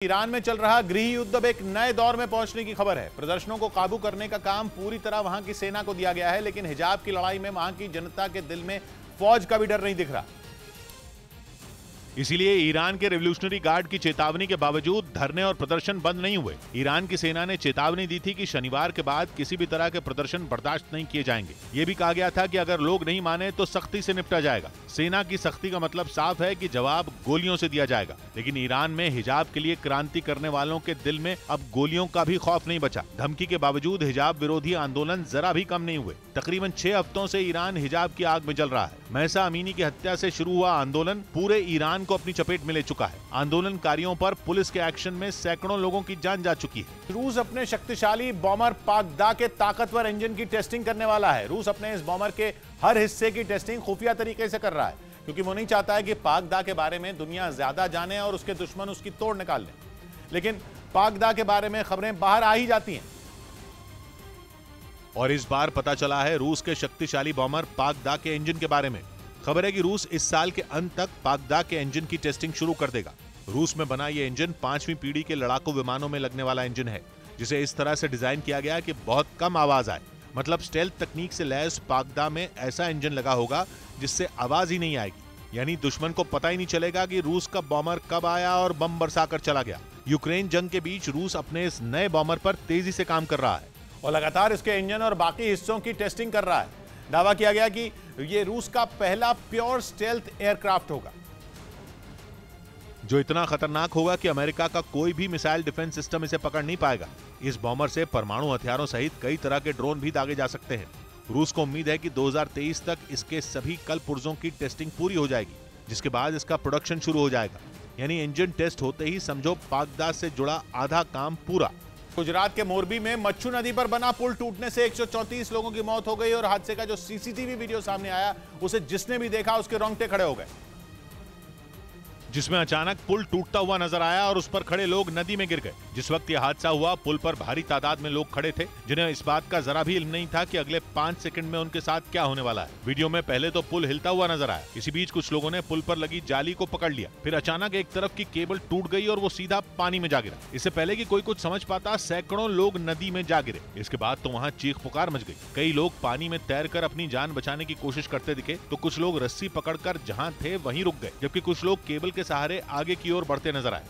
Iran में चल रहा गृह युद्ध अब एक नए दौर में पहुंचने की खबर है। प्रदर्शनों को काबू करने का काम पूरी तरह वहां की सेना को दिया गया है, लेकिन हिजाब की लड़ाई में वहां की जनता के दिल में फौज का भी डर नहीं दिख रहा। इसीलिए ईरान के रेवोल्यूशनरी गार्ड की चेतावनी के बावजूद धरने और प्रदर्शन बंद नहीं हुए। ईरान की सेना ने चेतावनी दी थी कि शनिवार के बाद किसी भी तरह के प्रदर्शन बर्दाश्त नहीं किए जाएंगे। यह भी कहा गया था कि अगर लोग नहीं माने तो सख्ती से निपटा जाएगा। सेना की सख्ती का मतलब साफ है कि जवाब गोलियों से दिया जाएगा। लेकिन ईरान में हिजाब के लिए क्रांति करने वालों के दिल में अब गोलियों का भी खौफ नहीं बचा। धमकी के बावजूद हिजाब विरोधी आंदोलन जरा भी कम नहीं हुए। तकरीबन 6 हफ्तों से ईरान हिजाब की आग में जल रहा है। महसा अमीनी की हत्या से शुरू हुआ आंदोलन पूरे ईरान को अपनी चपेट में ले चुका है। आंदोलनकारियों पर पुलिस के एक्शन में सैकड़ों लोगों की जान जा चुकी है। रूस अपने शक्तिशाली बॉमर पाकदा के ताकतवर इंजन की टेस्टिंग करने वाला है। रूस अपने इस बॉमर के हर हिस्से की टेस्टिंग खुफिया तरीके से कर रहा है, क्योंकि वो नहीं चाहता है कि पाकदा के बारे में दुनिया ज्यादा जाने और उसके दुश्मन उसकी तोड़ निकाल लें। लेकिन पाकदा के बारे में खबरें बाहर आ ही जाती हैं, और इस बार पता चला है रूस के शक्तिशाली बॉमर पाकदा के इंजन के बारे में। खबर है कि रूस इस साल के अंत तक पाकदा के इंजन की टेस्टिंग शुरू कर देगा। रूस में बना यह इंजन 5वीं पीढ़ी के लड़ाकू विमानों में लगने वाला इंजन है, जिसे इस तरह से डिजाइन किया गया कि बहुत कम आवाज आए। मतलब स्टेल्थ तकनीक से लैस पाकदा में ऐसा इंजन लगा होगा जिससे आवाज ही नहीं आएगी। यानी दुश्मन को पता ही नहीं चलेगा कि रूस का बॉमर कब आया और बम बरसाकर चला गया। यूक्रेन जंग के बीच रूस अपने इस नए बॉमर पर तेजी से काम कर रहा है और लगातार इसके इंजन और बाकी हिस्सों की टेस्टिंग कर रहा है। दावा किया गया कि यह रूस का पहला प्योर स्टेल्थ एयरक्राफ्ट होगा, जो इतना खतरनाक होगा कि अमेरिका का कोई भी मिसाइल डिफेंस सिस्टम इसे पकड़ नहीं पाएगा। इस बॉमर से परमाणु हथियारों सहित कई तरह के ड्रोन भी दागे जा सकते हैं। रूस को उम्मीद है कि 2023 तक इसके सभी कल पुर्जों की टेस्टिंग पूरी हो जाएगी, जिसके बाद इसका प्रोडक्शन शुरू हो जाएगा। यानी इंजन टेस्ट होते ही समझो पाकदा से जुड़ा आधा काम पूरा। गुजरात के मोरबी में मच्छू नदी पर बना पुल टूटने से 134 लोगों की मौत हो गई और हादसे का जो सीसीटीवी वीडियो सामने आया उसे जिसने भी देखा उसके रोंगटे खड़े हो गए, जिसमें अचानक पुल टूटता हुआ नजर आया और उस पर खड़े लोग नदी में गिर गए। जिस वक्त यह हादसा हुआ पुल पर भारी तादाद में लोग खड़े थे, जिन्हें इस बात का जरा भी इल्म नहीं था कि अगले 5 सेकंड में उनके साथ क्या होने वाला है। वीडियो में पहले तो पुल हिलता हुआ नजर आया। इसी बीच कुछ लोगों ने पुल पर लगी जाली को पकड़ लिया। फिर अचानक एक तरफ की केबल टूट गई और वो सीधा पानी में जा गिरा। इससे पहले कि कोई कुछ समझ पाता सैकड़ों लोग नदी में जा गिरे। इसके बाद तो वहाँ चीख पुकार मच गई। कई लोग पानी में तैरकर अपनी जान बचाने की कोशिश करते दिखे, तो कुछ लोग रस्सी पकड़कर जहाँ थे वहीं रुक गए, जबकि कुछ लोग केबल के सहारे आगे की ओर बढ़ते नजर आए।